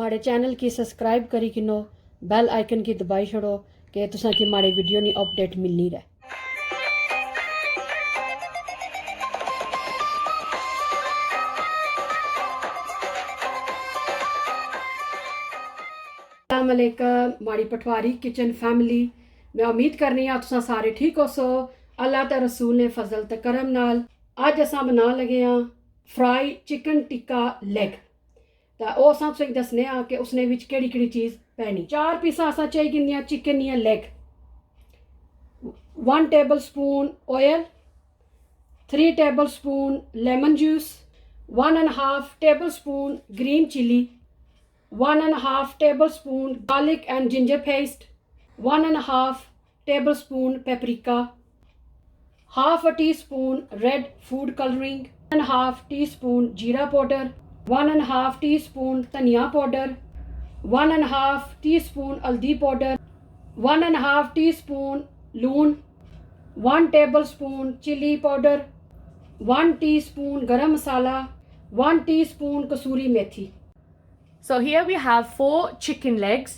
माड़े चैनल की सब्सक्राइब करी किनो बेल आइकन की दबाई छोड़ो कि तुसा की माड़े वीडियो नी अपडेट मिलनी रहे। अस्सलाम वालेकुम माड़ी पटवारी किचन फैमिली। मैं उम्मीद करनी हाँ तुसा सारे ठीक हो सो। अल्लाह ते रसूल ने फजल ते करम नाल अज असां बना लगे हाँ फ्राई चिकन टिक्का लेग। तो वह असां तुसें दसने हाँ कि उसने विच केड़ी केड़ी चीज़ पैनी। 4 पीसा असां चाहिए चिकन या leg, 1 tablespoon oil, 3 tablespoon lemon juice, 1.5 tablespoon green chilli, 1.5 tablespoon garlic and ginger paste, 1.5 tablespoon paprika, half a teaspoon red food coloring, 1.5 teaspoon jeera powder, 1.5 teaspoon धनिया powder, 1.5 teaspoon हल्दी powder, 1.5 teaspoon loon, 1 tablespoon chili powder, 1 teaspoon garam masala, 1 teaspoon kasuri methi. So here we have 4 chicken legs,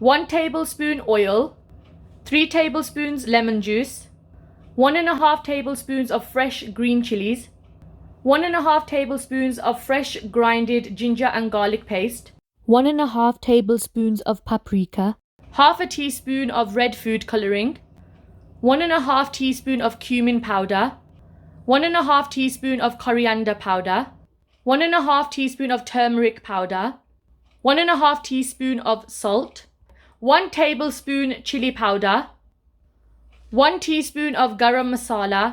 1 tablespoon oil, 3 tablespoons lemon juice, 1.5 tablespoons of fresh green chilies, 1.5 tablespoons of fresh grinded ginger and garlic paste, 1.5 tablespoons of paprika, half a teaspoon of red food coloring, 1.5 teaspoon of cumin powder, 1.5 teaspoon of coriander powder, 1.5 teaspoon of turmeric powder, 1.5 teaspoon of salt, 1 tablespoon chili powder, 1 teaspoon of garam masala,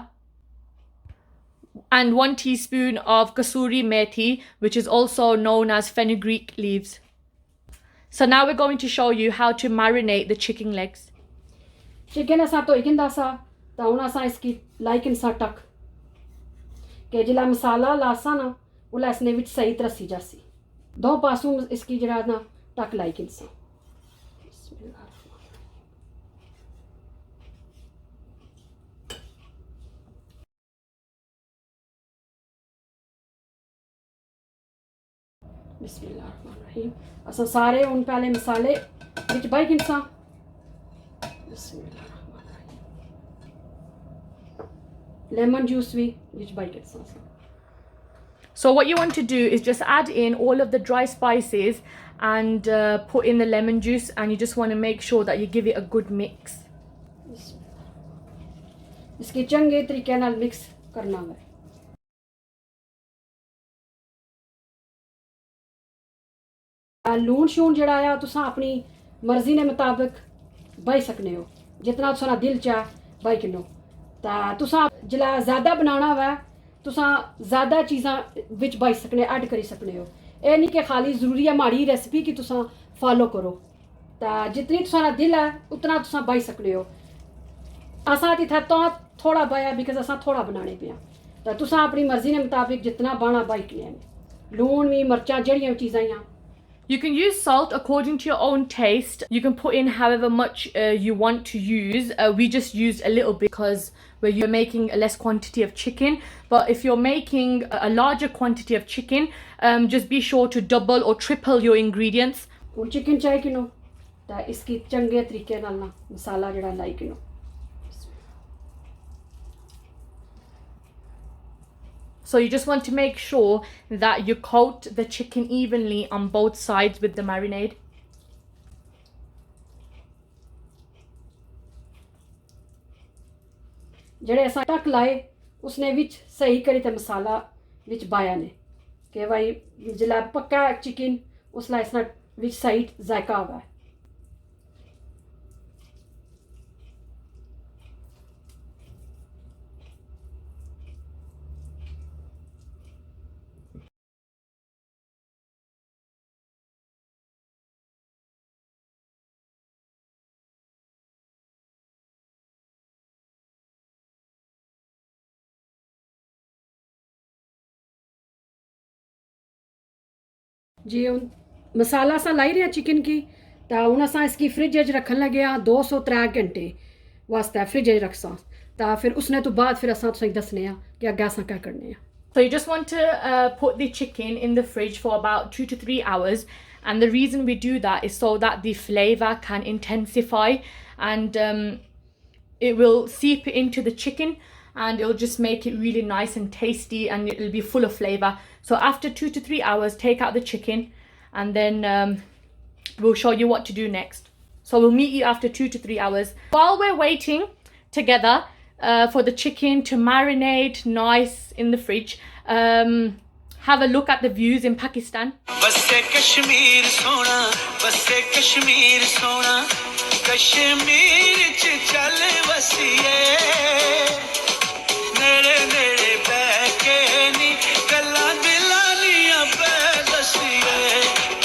and 1 teaspoon of kasuri methi, which is also known as fenugreek leaves. So now we're going to show you how to marinate the chicken legs. Chicken असां तो इकिंदा सा तो हुन असां इसकी lichen सा टक के जिला मसाला लासा ना उला इसने विच सही तरह सी जासी दो पासों इसकी जरा ना टक लाइकिन सा। बिस्मिल्लाहिर्रहमानिर्रहीम। असां सारे उन पहले मसाले विच बाई किनसा। लेमन जूस भी विच बाई किनसा। So what you want to do is just add in all of the dry spices and put in the lemon juice, and you just want to make sure that you give it a good mix. इसकी चंगे तरीके नाल mix करना है। लून शून जड़ा आ तुसां अपनी मर्जी ने मुताबिक बाई सकने हो, जितना तुसां दिल चाह बाई किलो। ता तुसां जिला ज़्यादा बनाना हुआ तुसां ज़्यादा चीज़ां विच बाई सकने ऐड करी सकने हो। ये नहीं कि खाली ज़रूरी है माड़ी रेसिपी की तुसां फॉलो करो। ता जितनी तुसां दिल है उतना तुसां बाई सकने हो। असां इत्थै तो थोड़ा बाया बिकॉज असां थोड़ा बनाने पे तो तुसां अपनी मर्जी ने मुताबिक जितना बाना बाई कने लून भी मर्चां जड़ियां चीज़ां ही। You can use salt according to your own taste. You can put in however much you want to use. We just used a little bit because we're making a less quantity of chicken. But if you're making a larger quantity of chicken, just be sure to double or triple your ingredients. Chicken चाहे किनो ता इसकी चंगे तरीके नाल ना मसाला जड़ा लाई किनो। So you just want to make sure that you coat the chicken evenly on both sides with the marinade. जड़े असां टक लाए उसने विच सही करी ते मसाला विच बाया ने कि भाई जिला पक्का चिकन उसला इसना विच सही जायका हुआ है। जी हूँ मसाला असां लाई रहे चिकन की तो हूँ असां इसकी फ्रिज रखन लगे हाँ 203 घंटे वास्ते फ्रिज रखसा तो फिर उसने तो बाद फिर असां तुसें दसने कि अग्गे असां क्या करने। So you just want to put the chicken in the fridge for about 2 to 3 hours, and the reason we do that is so that the flavor can intensify, and it will seep into the chicken, and it'll just make it really nice and tasty, and it'll be full of flavor. So after 2 to 3 hours, take out the chicken, and then we'll show you what to do next. So we'll meet you after 2 to 3 hours. While we're waiting together for the chicken to marinate nice in the fridge, have a look at the views in Pakistan. Kashmir सोना बसे कश्मीर सोना कश्मीर च चल वसिए नेड़े नेड़े बैके नी गल्लां दिलां दियां पै दसिए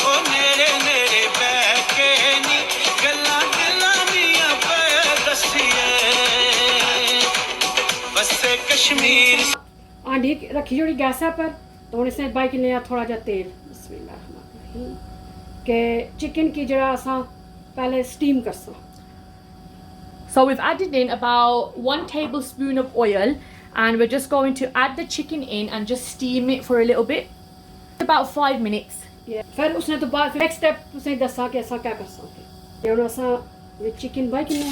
ओ नेड़े नेड़े बैके नी गल्लां दिलां दियां पै दसिए बसे कश्मीर आंधी रखी जोड़ी गैस पर तो हम इसने बाइक लिया थोड़ा जा तेल बिस्मिल्लाहिर्रहमानिर्रहीम के चिकन की जरा असा पहले स्टीम करसा. So we've added in about 1 tablespoon of oil, and we're just going to add the chicken in and just steam it for a little bit, about 5 minutes. फिर उसने तो बाद नेक्स्ट स्टेप उसने दसा कि असा क्या करसा ये हम असा ये चिकन बाइक लिया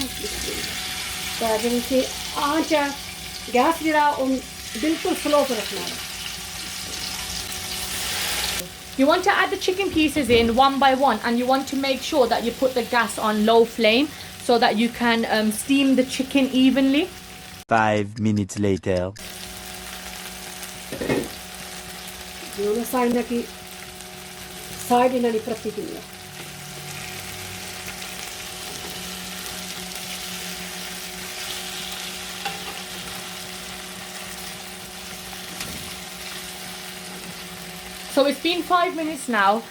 तो जब उसे आंच है गैस जरा बिल्कुल स्लो पर रखना है. You want to add the chicken pieces in one by one, and you want to make sure that you put the gas on low flame so that you can steam the chicken evenly. 5 minutes later. ये side ना की side इन्हें प्रति की लिया. So it's been 5 minutes now,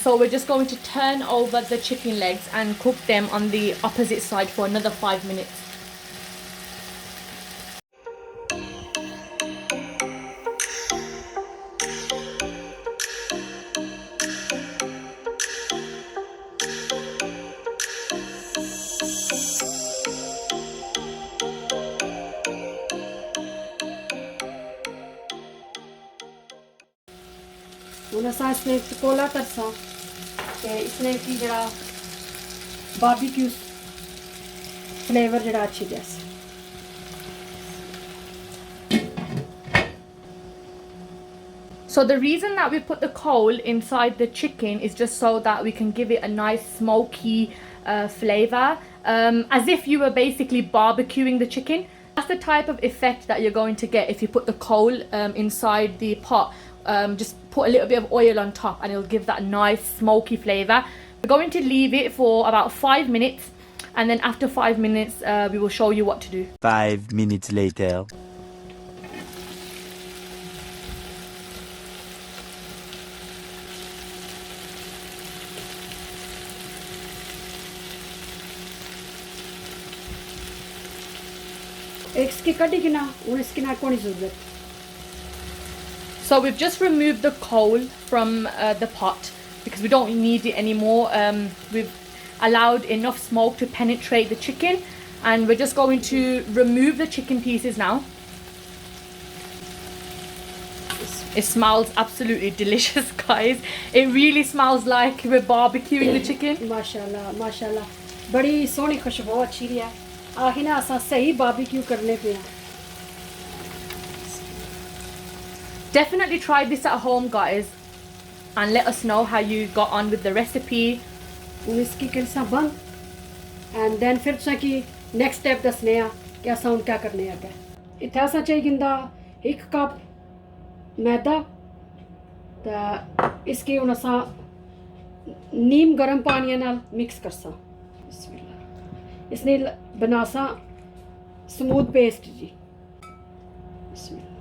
so we're just going to turn over the chicken legs and cook them on the opposite side for another 5 minutes. उन्हें सा इसने कोला तरसा के इसने की जरा बारबेक्यू फ्लेवर जरा अच्छी जैसे. So the reason that we put the coal inside the chicken is just so that we can give it a nice smoky flavor, as if you were basically barbecuing the chicken. That's the type of effect that you're going to get if you put the coal inside the pot. Just put a little bit of oil on top, and it'll give that nice smoky flavor. We're going to leave it for about 5 minutes, and then after 5 minutes we will show you what to do. 5 minutes later. इसकी कटी की ना उन इसकी ना कोनी ज़रूरत. So we've just removed the coal from the pot because we don't need it anymore. We've allowed enough smoke to penetrate the chicken, and we're just going to remove the chicken pieces now. It smells absolutely delicious, guys. It really smells like we're barbecuing the chicken. माशाल्लाह माशाल्लाह बड़ी सोहनी खुशबू अच्छी रही है. आखिर ना असा सही बारबेक्यू करने पे हैं. Definitely try this at home, guys, and let us know how you got on with the recipe. इसकी किल्सा बंद एंड देन फिर तुसें की नेक्स्ट स्टेप दसने आ कि असां हुन क्या करने आ. इत्थै असां चाहिए गिंदा 1 कप मैदा ते इसकी हुन असां नीम गर्म पानी नाल मिक्स करसा. बिस्मिल्लाह इसने बनासा smooth paste ji. Bismillah.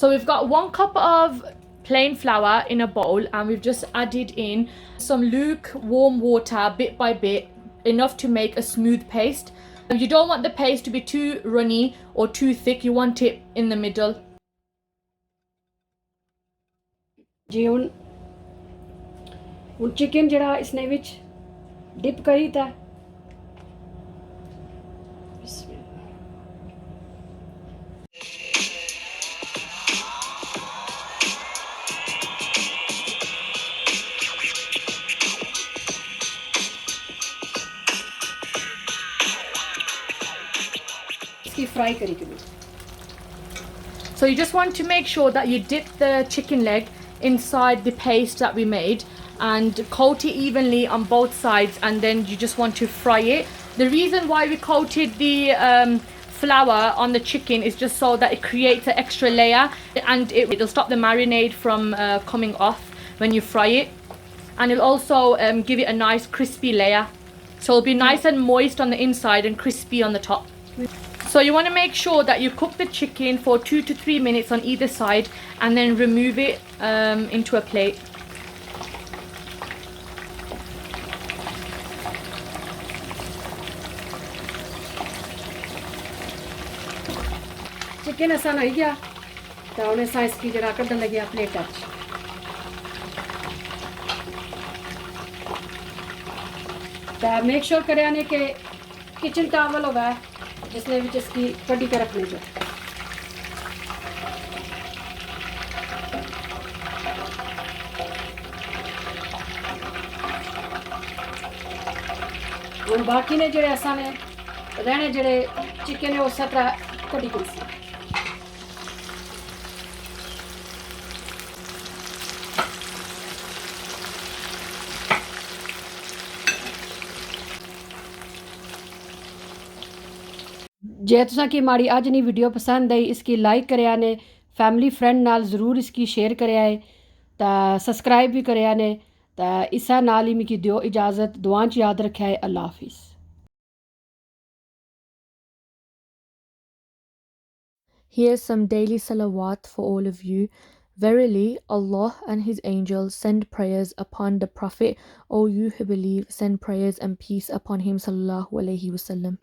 So we've got 1 cup of plain flour in a bowl, and we've just added in some lukewarm water bit by bit, enough to make a smooth paste. You don't want the paste to be too runny or too thick, you want it in the middle. जी हुन chicken जरा इसने विच dip करी था. इसकी fry करी करूँ. So you just want to make sure that you dip the chicken leg inside the paste that we made and coat it evenly on both sides, and then you just want to fry it. The reason why we coated the flour on the chicken is just so that it creates an extra layer, and it'll stop the marinade from coming off when you fry it, and it'll also give it a nice crispy layer, so it'll be nice and moist on the inside and crispy on the top. So you want to make sure that you cook the chicken for 2 to 3 minutes on either side, and then remove it into a plate. Chicken आसान हो गया तो उन्हें size की जरा कटन लगे plate अच तो मेक श्योर करें कि किचन टावल होगा जिसने भी इसकी कड़ी के रखने जो और बाकी ने जेड़े असा ने रहने जेड़े चिकन है उस तरह कड़ी कर सी जे तुसा की माड़ी अज नी वीडियो पसंद आई इसकी लाइक करे ने फैमिली फ्रेंड नाल ज़रूर इसकी शेयर करे आए तो सब्सक्राइब भी करे ने तो इसा नाल ही मिकी दियो इजाज़त दुआं च याद रखे अल्लाह हाफिज़. Here's some daily salawat for all of you. Verily, Allah and His angels send prayers upon the Prophet. O you who believe, send prayers and peace upon him sallallahu alaihi wasallam.